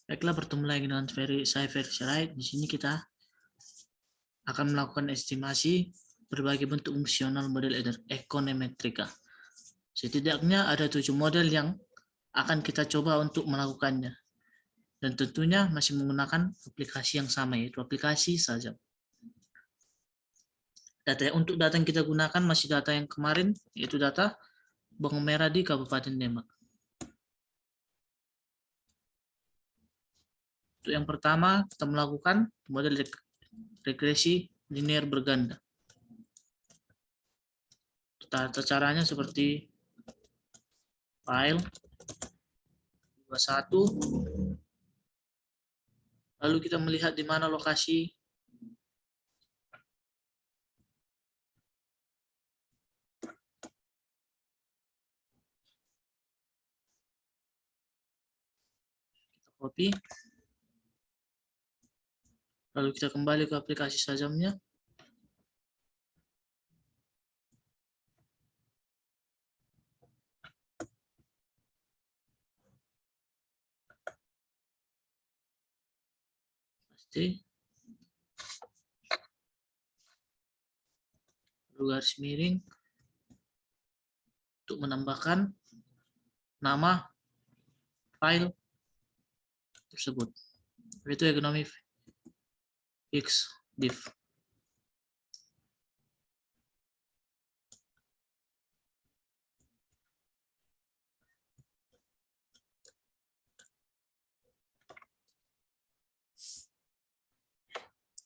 Baiklah, bertemu lagi dengan saya Ferry Sirait. Di sini kita akan melakukan estimasi berbagai bentuk fungsional model ekonometrika. Setidaknya ada 7 model yang akan kita coba untuk melakukannya. Dan tentunya masih menggunakan aplikasi yang sama, yaitu aplikasi saja. Untuk data yang kita gunakan masih data yang kemarin, yaitu data Bawang Merah di Kabupaten Demak. Untuk yang pertama, kita melakukan model regresi linear berganda. Tata caranya seperti file 21, lalu kita melihat di mana lokasi kita copy, lalu kita kembali ke aplikasi sajamnya. Lalu garis miring untuk menambahkan nama file tersebut, yaitu economy fix div.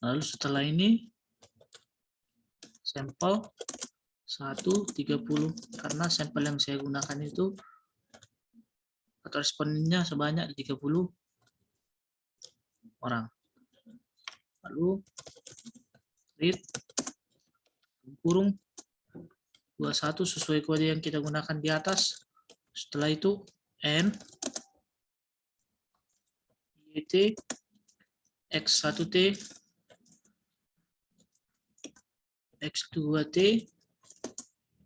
Lalu setelah ini sampel 130, karena sampel yang saya gunakan itu atau respondennya sebanyak 30 orang. Lalu read kurung 21 sesuai kode yang kita gunakan di atas. Setelah itu n yt x1t x2t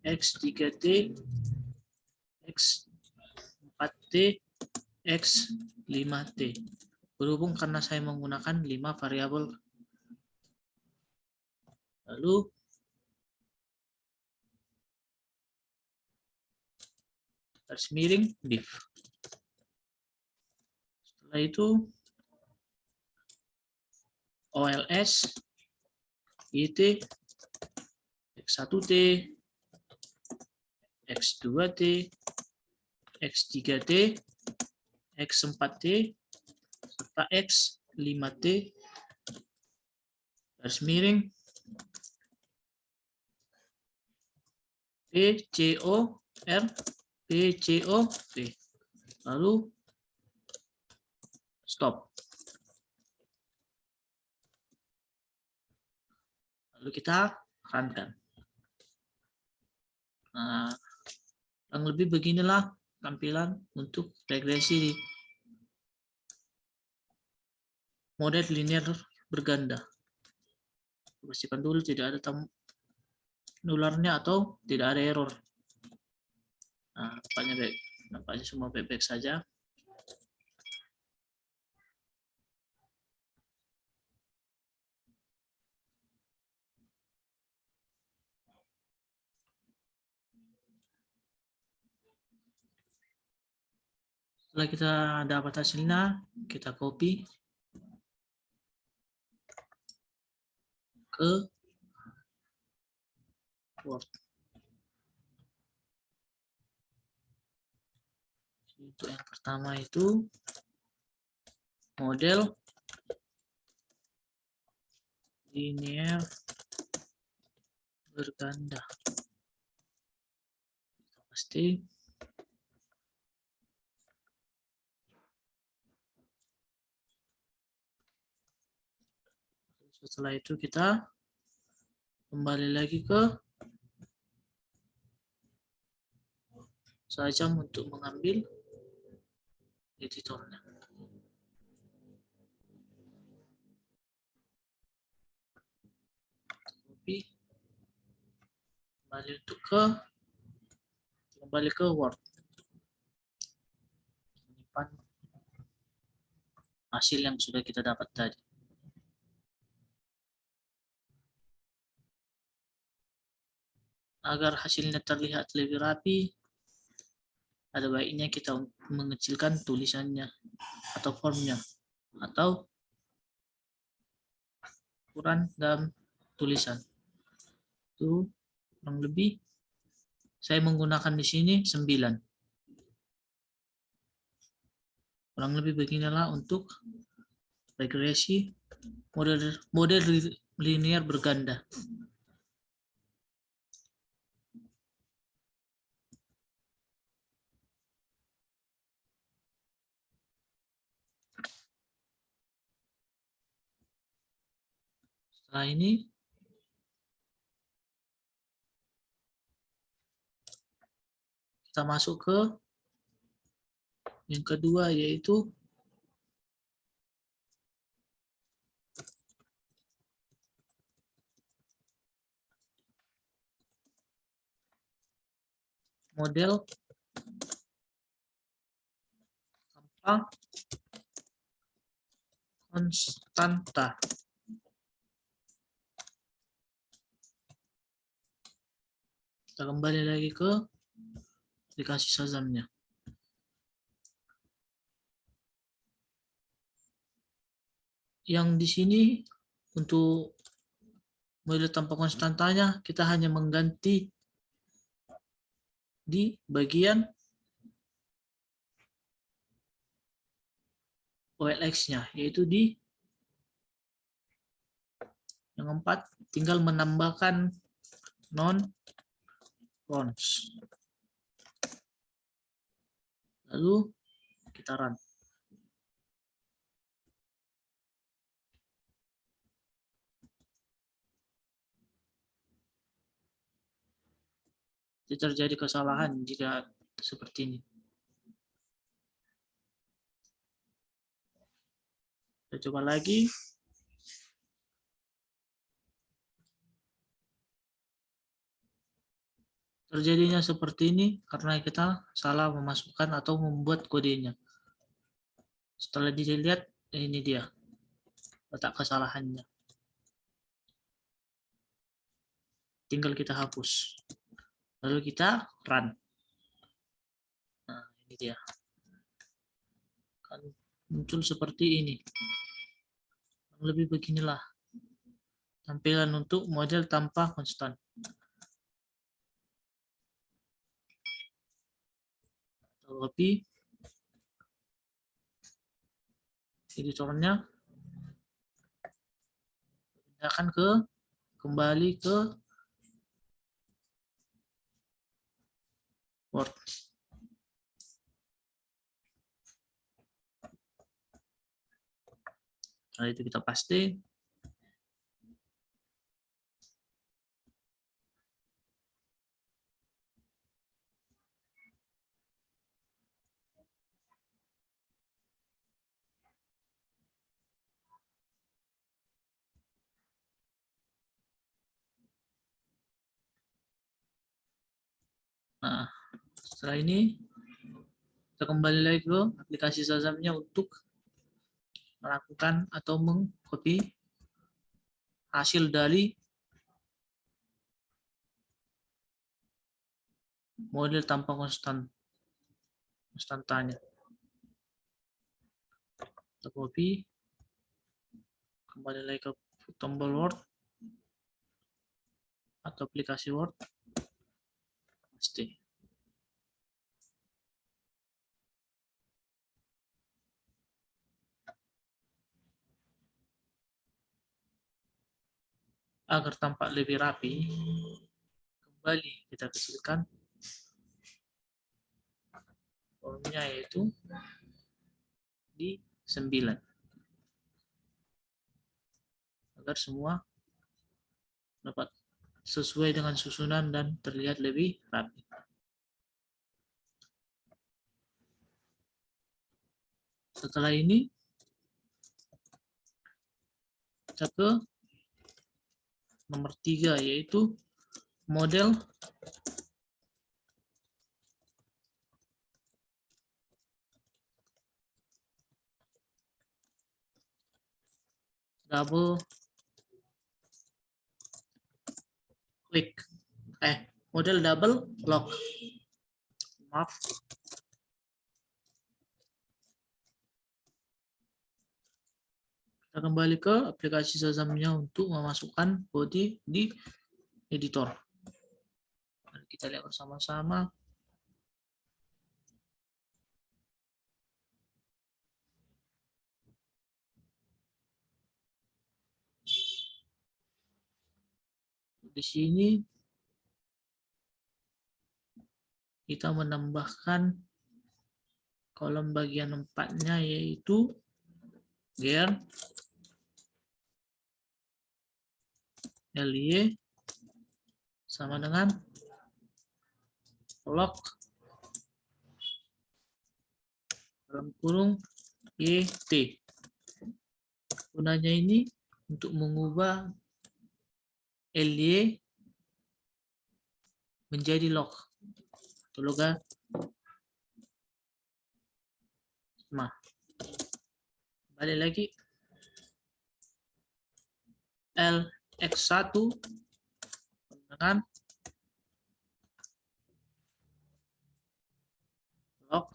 x3t x4t x5t. Berhubung karena saya menggunakan 5 variabel. Lalu garis miring div. Setelah itu OLS YT X1T X2T X3T X4T serta X5T garis miring PCOR PCOP, lalu stop. Lalu kita runkan. Nah, kurang lebih beginilah tampilan untuk regresi model linear berganda. Pastikan dulu tidak ada nularnya atau tidak ada error. Nah, nampaknya semua baik-baik saja. Setelah kita dapat hasilnya, kita copy ke Word. Untuk yang pertama itu model linear berganda. Pasti setelah itu kita kembali lagi ke sajam untuk mengambil editornya. Copy, kembali ke Word. Menyimpan hasil yang sudah kita dapat tadi. Agar hasilnya terlihat lebih rapi, ada baiknya kita mengecilkan tulisannya atau formnya, atau ukuran dalam tulisan. Itu kurang lebih saya menggunakan di sini 9. Kurang lebih beginilah untuk regresi model linear berganda. Setelah ini kita masuk ke yang kedua, yaitu model tanpa konstanta. Kita kembali lagi ke aplikasi Shazam-nya. Yang di sini untuk model tanpa konstantanya kita hanya mengganti di bagian OLX-nya, yaitu di yang 4 tinggal menambahkan non-cons. Lalu kita run. Terjadi kesalahan jika seperti ini. Kita coba lagi. Terjadinya seperti ini karena kita salah memasukkan atau membuat kodenya. Setelah dilihat, ini dia letak kesalahannya. Tinggal kita hapus. Lalu kita run. Nah, ini dia. Kan muncul seperti ini. Lebih beginilah tampilan untuk model tanpa konstan. Tapi editornya pindahkan kembali ke Word. Setelah itu kita paste. Nah, setelah ini kita kembali lagi ke aplikasi Shazam-nya untuk melakukan atau mengcopy hasil dari model tanpa konstantanya. Kita copy, kembali lagi ke tombol Word atau aplikasi Word, paste. Agar tampak lebih rapi, kembali kita kecilkan formnya, yaitu di 9 agar semua dapat sesuai dengan susunan dan terlihat lebih rapi. Setelah ini kita ke nomor 3, yaitu model double click. Model double lock. Maaf. Kita kembali ke aplikasi Shazam-nya untuk memasukkan body di editor. Mari kita lihat bersama-sama. Di sini kita menambahkan kolom bagian 4-nya, yaitu gear, LY sama dengan lock dalam kurung YT. Gunanya ini untuk mengubah LY menjadi lock atau loga. Nah, balik lagi LX1 dengan lock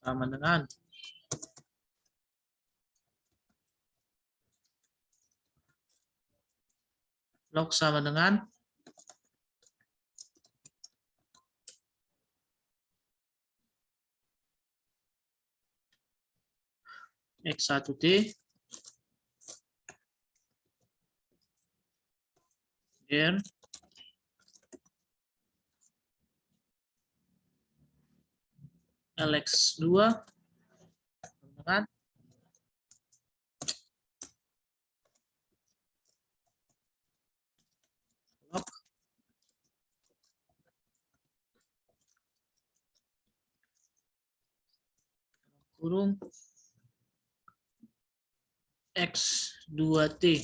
sama dengan X1T gear LX2 dengan lock kurung X2T.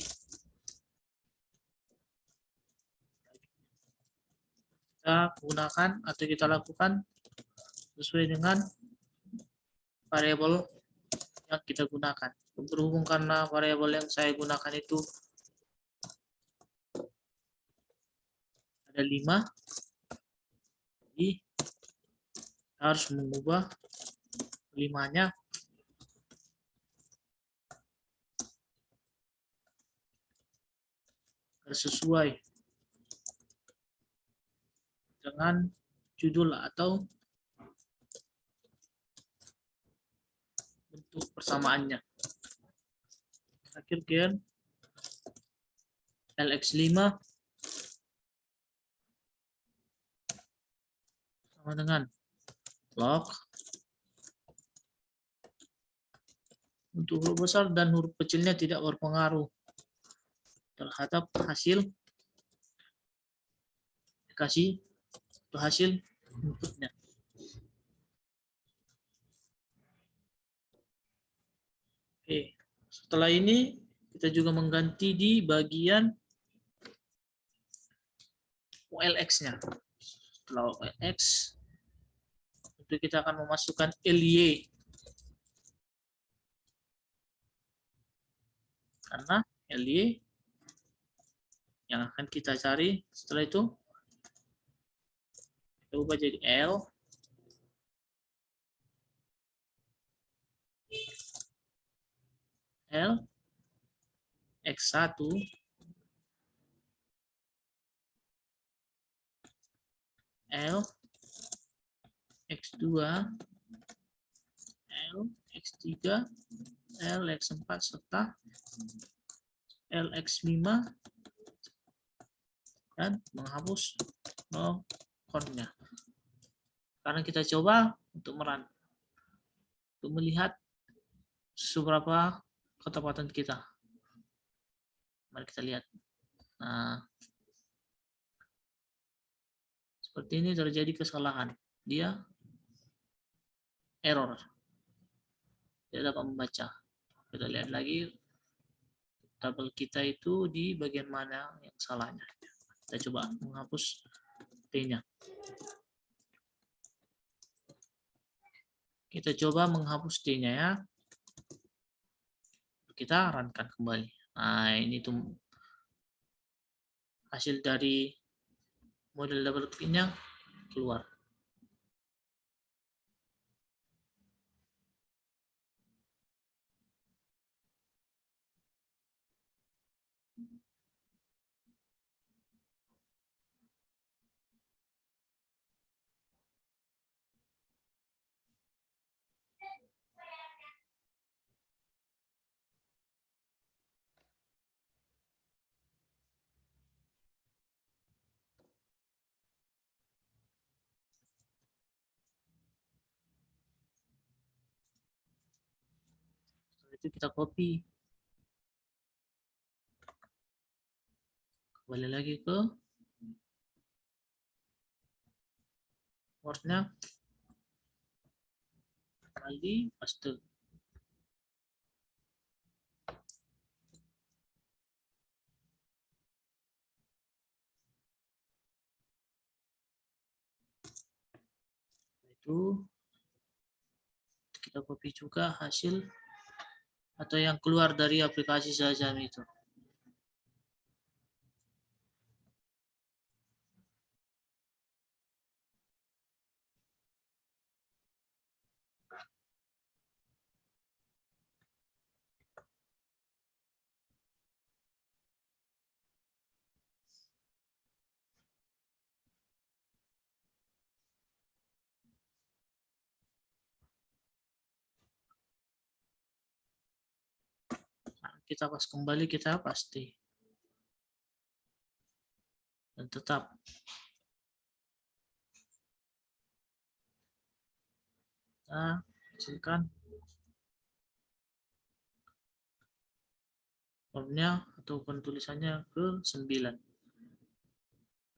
Kita gunakan atau kita lakukan sesuai dengan variabel yang kita gunakan. Berhubung karena variabel yang saya gunakan itu ada 5, jadi kita harus mengubah 5-nya sesuai dengan judul atau bentuk persamaannya. Terakhir gear LX5 sama dengan lock. Untuk huruf besar dan huruf kecilnya tidak berpengaruh terhadap hasil aplikasi atau hasil inputnya. Oke, setelah ini kita juga mengganti di bagian OLX-nya. Setelah OLX, itu kita akan memasukkan LY. Karena LY yang akan kita cari setelah itu kita ubah jadi L X1 L X2 L X3 L X4 serta L X5 dan menghapus no-count-nya. Karena kita coba untuk melihat seberapa ketepatan kita. Mari kita lihat. Nah, seperti ini terjadi kesalahan. Dia error. Tidak dapat membaca. Kita lihat lagi tabel kita itu di bagian mana yang salahnya. Kita coba menghapus T-nya. Kita coba menghapus T-nya ya. Kita runkan kembali. Nah, ini tuh hasil dari model double click-nya keluar. Setelah itu kita copy. Kembali lagi ke Word-nya. Kali paste. Itu kita copy juga hasil atau yang keluar dari aplikasi Shazam itu. Nah, kita pas kembali, kita pasti dan tetap kita kecilkan formnya ataupun tulisannya ke 9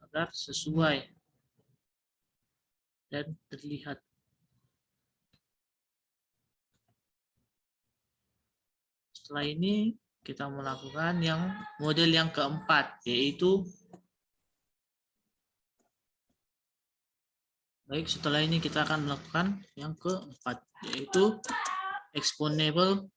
agar sesuai dan terlihat. Setelah ini kita melakukan yang model yang keempat, yaitu setelah ini kita akan melakukan yang keempat, yaitu exponable.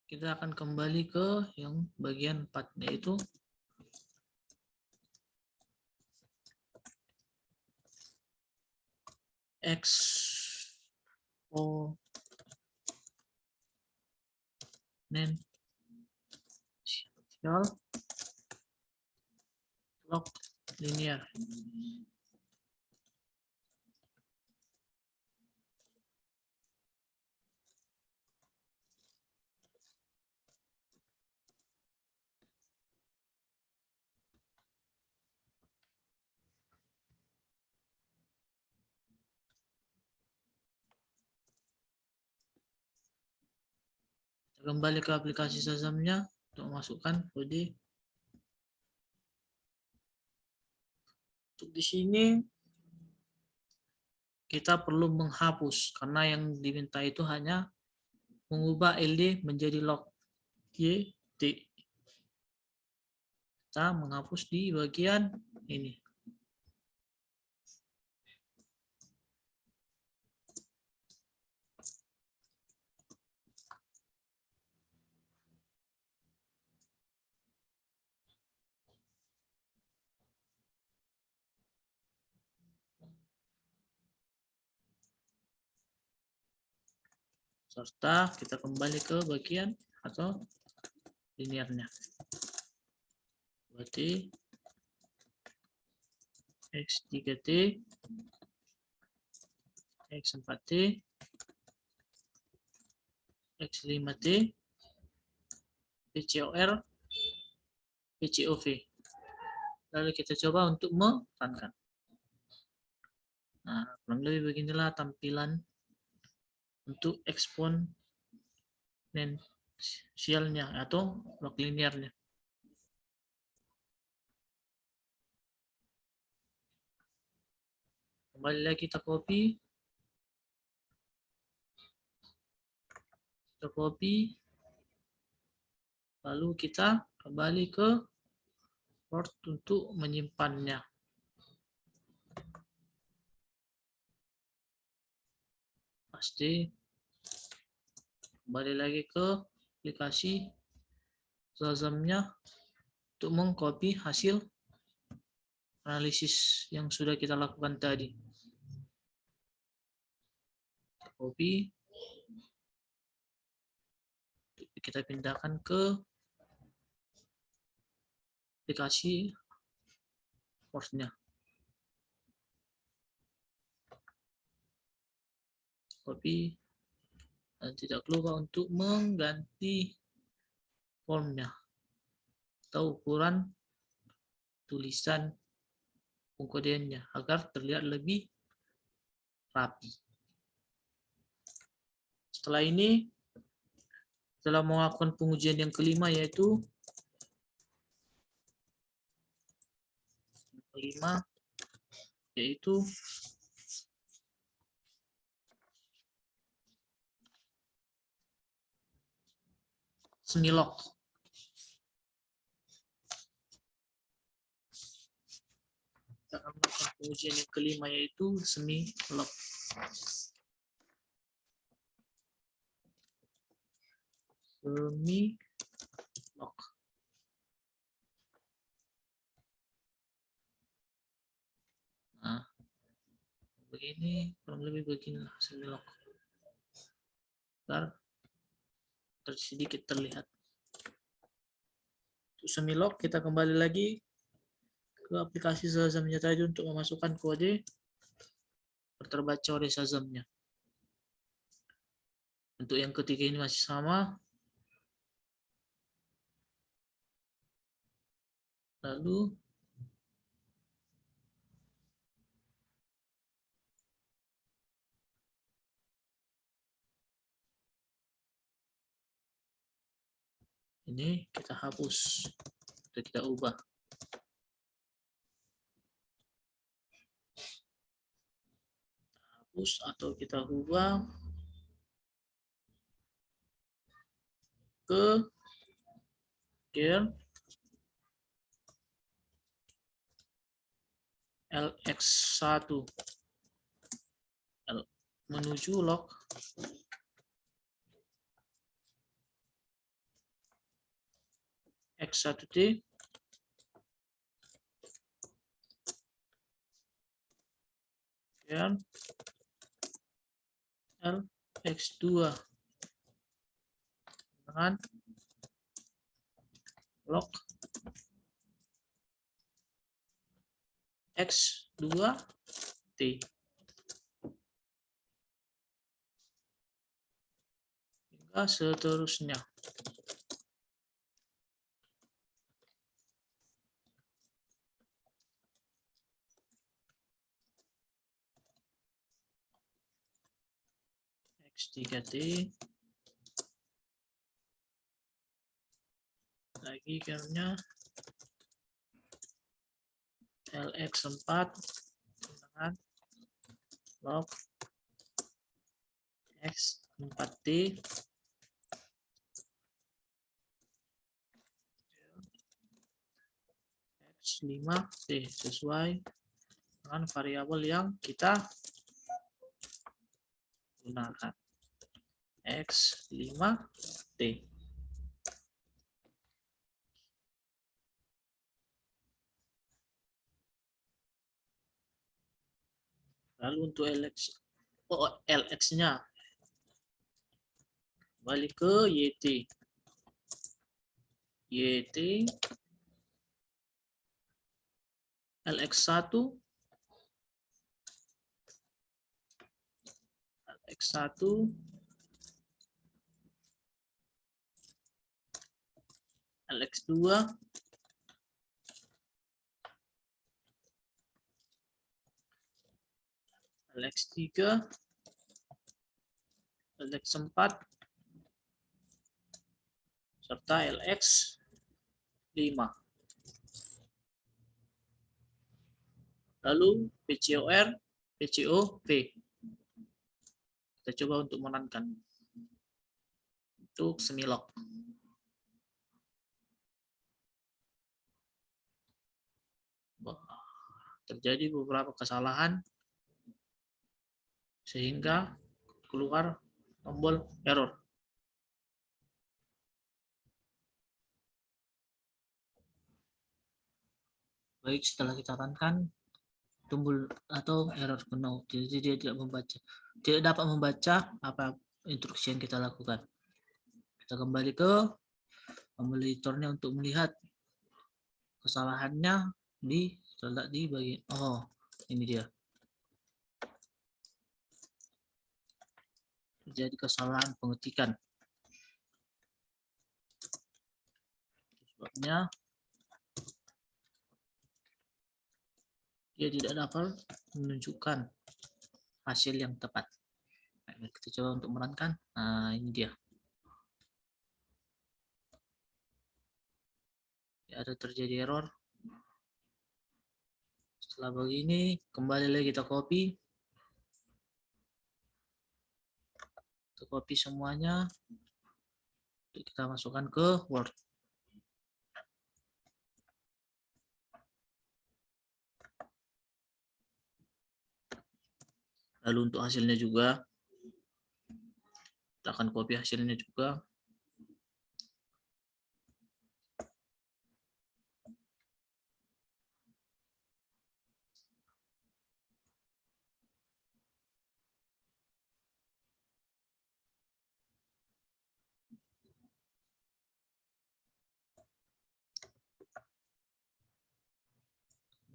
Kita akan kembali ke yang bagian 4, yaitu exponential log linear. Kembali ke aplikasi Shazam-nya untuk masukkan kode. Untuk di sini kita perlu menghapus karena yang diminta itu hanya mengubah LD menjadi log YT. Kita menghapus di bagian ini. Serta kita kembali ke bagian atau linearnya. Berarti X3T, X4T, X5T, PCOR, PCOV. Lalu kita coba untuk merunkan. Nah, kurang lebih beginilah tampilan untuk eksponensialnya atau log linearnya. Kembali lagi kita copy. Lalu kita kembali ke port untuk menyimpannya. Pasti kembali lagi ke aplikasi Shazam-nya untuk mengcopy hasil analisis yang sudah kita lakukan tadi. Copy, kita pindahkan ke aplikasi portnya. Copy, dan tidak lupa untuk mengganti formnya atau ukuran tulisan pengkodeannya agar terlihat lebih rapi. Setelah ini, setelah melakukan pengujian yang kelima, yaitu semi-lock. Kita akan melakukan pengujian yang kelima, yaitu semi-lock. Semi-lock. Nah, begini, kurang lebih beginilah semi-lock. Agar sedikit terlihat. Untuk semi-lock, kita kembali lagi ke aplikasi Shazam-nya tadi untuk memasukkan kode terbaca oleh Shazam-nya. Untuk yang ketiga ini masih sama. Lalu ini kita hapus atau kita ubah. Hapus atau kita ubah ke gear LX1 menuju lock X1T dan LX2 dengan lock X2T hingga seterusnya. X3T lagi gearnya LX4 dengan lock X4T X5T sesuai dengan variabel yang kita gunakan. X5T. Lalu untuk LX-nya balik ke YT. YT LX1 LX2 LX3 LX4 serta LX5. Lalu PCOP. Kita coba untuk menentukan untuk semi-lock. terjadi beberapa kesalahan sehingga keluar tombol error. Baik, setelah kita runkan tombol atau error no, jadi dia tidak dapat membaca apa instruksi yang kita lakukan. Kita kembali ke monitornya untuk melihat kesalahannya terletak di bagian ini dia. Terjadi kesalahan pengetikan. Sebabnya dia tidak dapat menunjukkan hasil yang tepat. Nah, kita coba untuk merankan. Nah, ini dia. Ada terjadi error. Setelah begini, kembali lagi kita copy. Kita copy semuanya. Kita masukkan ke Word. Lalu untuk hasilnya juga, kita akan copy hasilnya juga.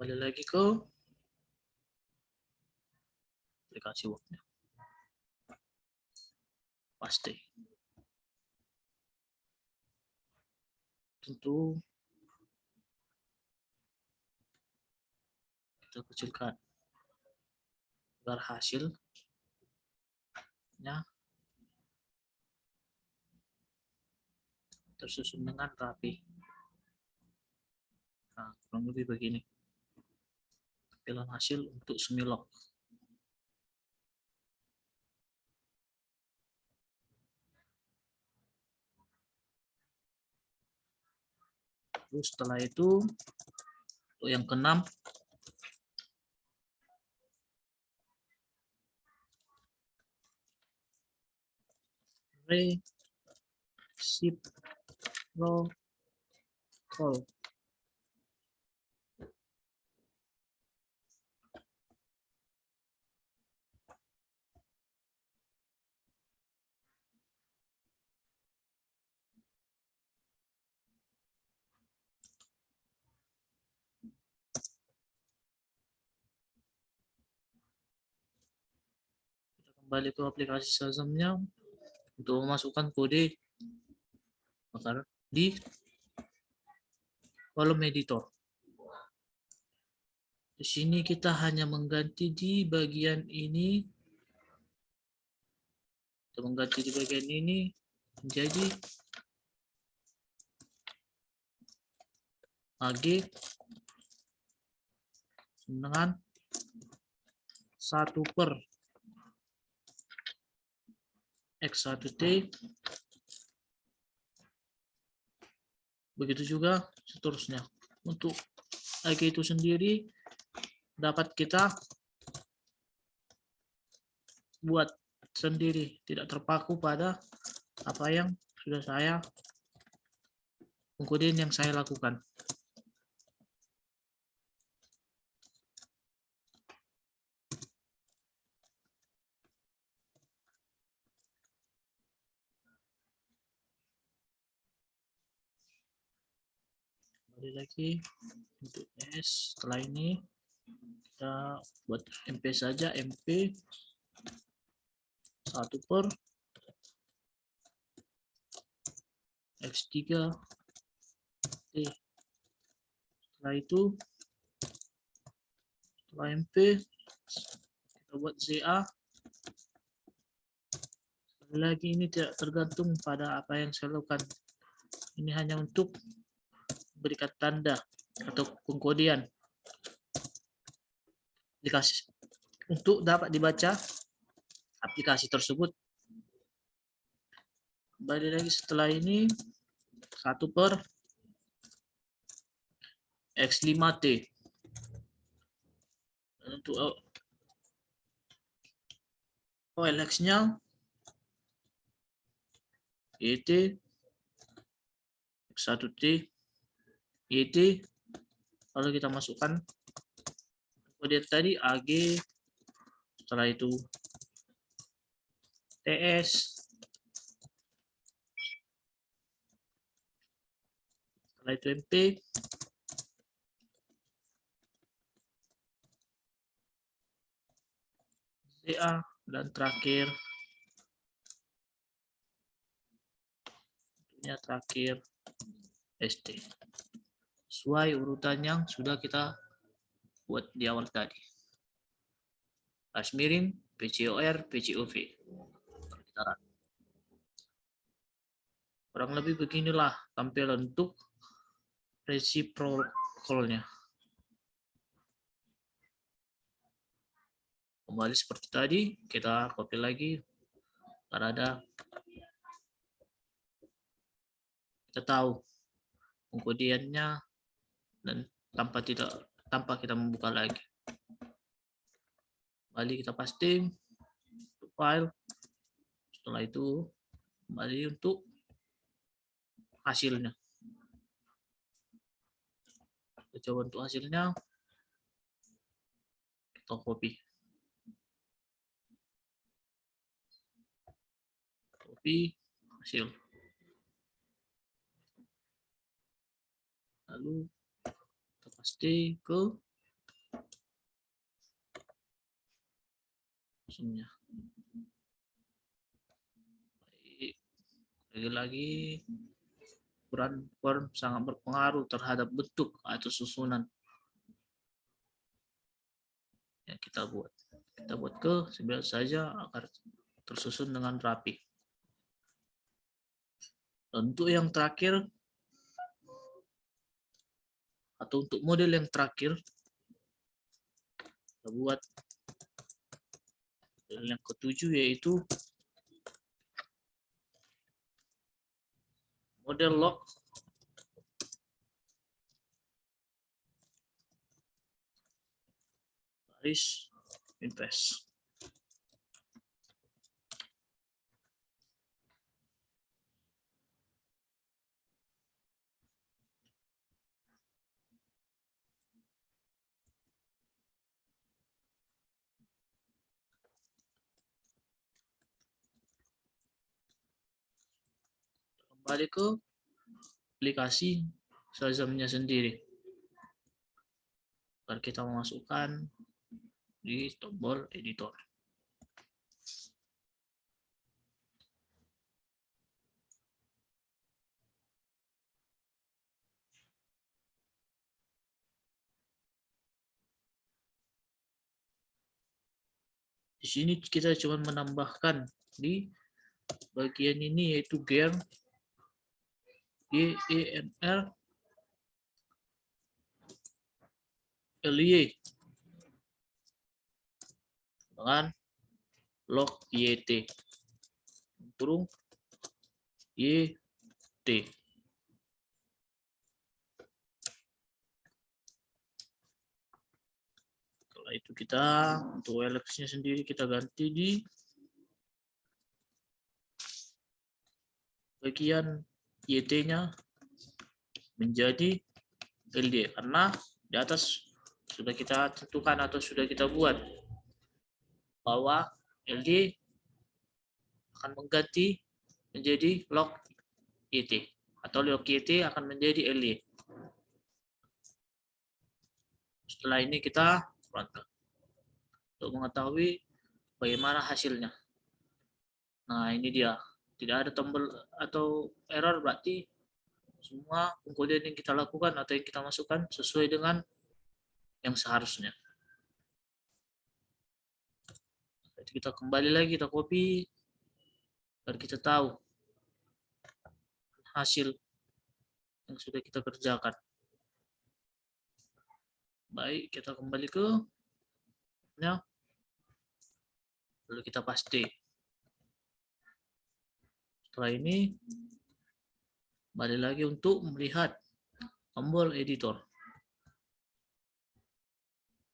Kembali lagi ke aplikasi Word. Paste. Tentu kita kecilkan agar hasilnya tersusun dengan rapi. Nah, kurang lebih begini tampilan hasil untuk Semilog. Terus setelah itu untuk yang keenam, reciprocal. Kita kembali ke aplikasi Shazamnya untuk memasukkan kode di kolom editor. Di sini kita hanya mengganti di bagian ini. Kita mengganti di bagian ini menjadi AG dengan 1/x1t. Begitu juga seterusnya. Untuk AG itu sendiri dapat kita buat sendiri, tidak terpaku pada apa yang sudah saya pengkodean yang saya lakukan. Kembali lagi untuk S. Setelah ini kita buat MP saja, MP 1/x3 T. Setelah itu setelah MP kita buat ZA. Sekali lagi ini tidak tergantung pada apa yang saya lakukan, ini hanya untuk berikan tanda atau pengkodean aplikasi untuk dapat dibaca aplikasi tersebut. Kembali lagi setelah ini 1/x5t. Untuk OLX-nya YT X1T YT, lalu kita masukkan kode tadi AG, setelah itu TS, setelah itu MP, CA, dan terakhir ST, sesuai urutan yang sudah kita buat di awal tadi. Garis miring, PCOR, PCOV. Kurang lebih beginilah tampilan untuk reciprocal-nya. Kembali seperti tadi, kita copy lagi. Ada kita tahu pengkodeannya dan tanpa kita membuka lagi. Kembali kita paste file. Setelah itu kembali untuk hasilnya. Kita coba untuk hasilnya. Kita copy. Copy hasil. Lalu kita paste ke sumnya. Lagi-lagi ukuran form sangat berpengaruh terhadap bentuk atau susunan yang kita buat. Kita buat ke sebelah saja agar tersusun dengan rapi. Untuk yang terakhir atau untuk model yang terakhir, kita buat model yang ketujuh, yaitu model log garis invest. Kembali ke aplikasi Shazam-nya sendiri. Agar kita memasukkan di tombol editor. Di sini kita cuma menambahkan di bagian ini, yaitu gear GENR LY dengan log YT kurung YT. Setelah itu kita untuk OLX-nya sendiri kita ganti di bagian YT-nya menjadi LD, karena di atas sudah kita tentukan atau sudah kita buat bahwa LD akan mengganti menjadi log YT atau log YT akan menjadi LD. Setelah ini kita runkan untuk mengetahui bagaimana hasilnya. Nah, ini dia. Tidak ada tombol atau error, berarti semua pengkodean yang kita lakukan atau yang kita masukkan sesuai dengan yang seharusnya. Jadi kita kembali lagi, kita copy agar kita tahu hasil yang sudah kita kerjakan. Baik, kita kembali ke lalu kita paste. Setelah ini kembali lagi untuk melihat tombol editor.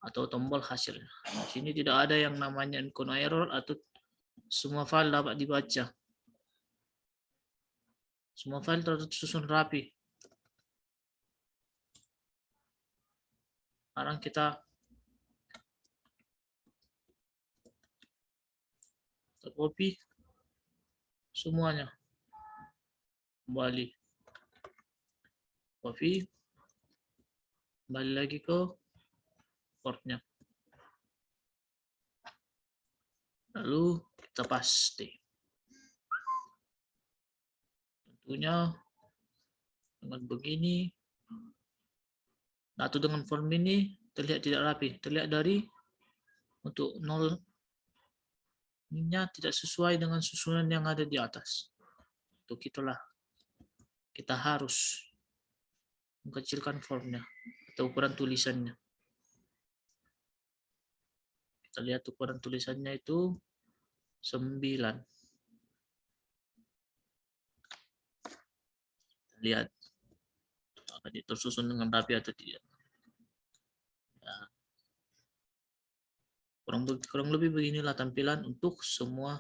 atau tombol hasilnya. Di sini tidak ada yang namanya encounter error atau semua file dapat dibaca. Semua file tersusun rapi. Sekarang kita copy semuanya. Kembali. Copy. Kembali lagi ke portnya. Lalu kita paste. Tentunya dengan begini, atau dengan form ini terlihat tidak rapi. Terlihat dari untuk 0 nya tidak sesuai dengan susunan yang ada di atas. Untuk itulah kita harus mengkecilkan formnya atau ukuran tulisannya. Kita lihat ukuran tulisannya itu 9. Lihat apakah dia tersusun dengan rapi atau tidak. Ya. Kurang lebih beginilah tampilan untuk semua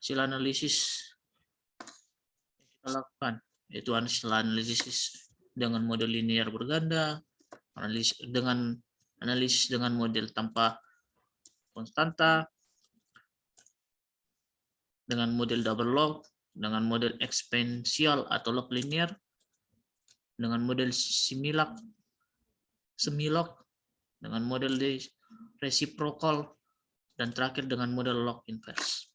hasil analisis yang kita lakukan, yaitu hasil analisis dengan model linear berganda, analisis dengan model tanpa konstanta, dengan model double log, dengan model eksponensial atau log linear, dengan model semilog, dengan model reciprocal, dan terakhir dengan model log inverse.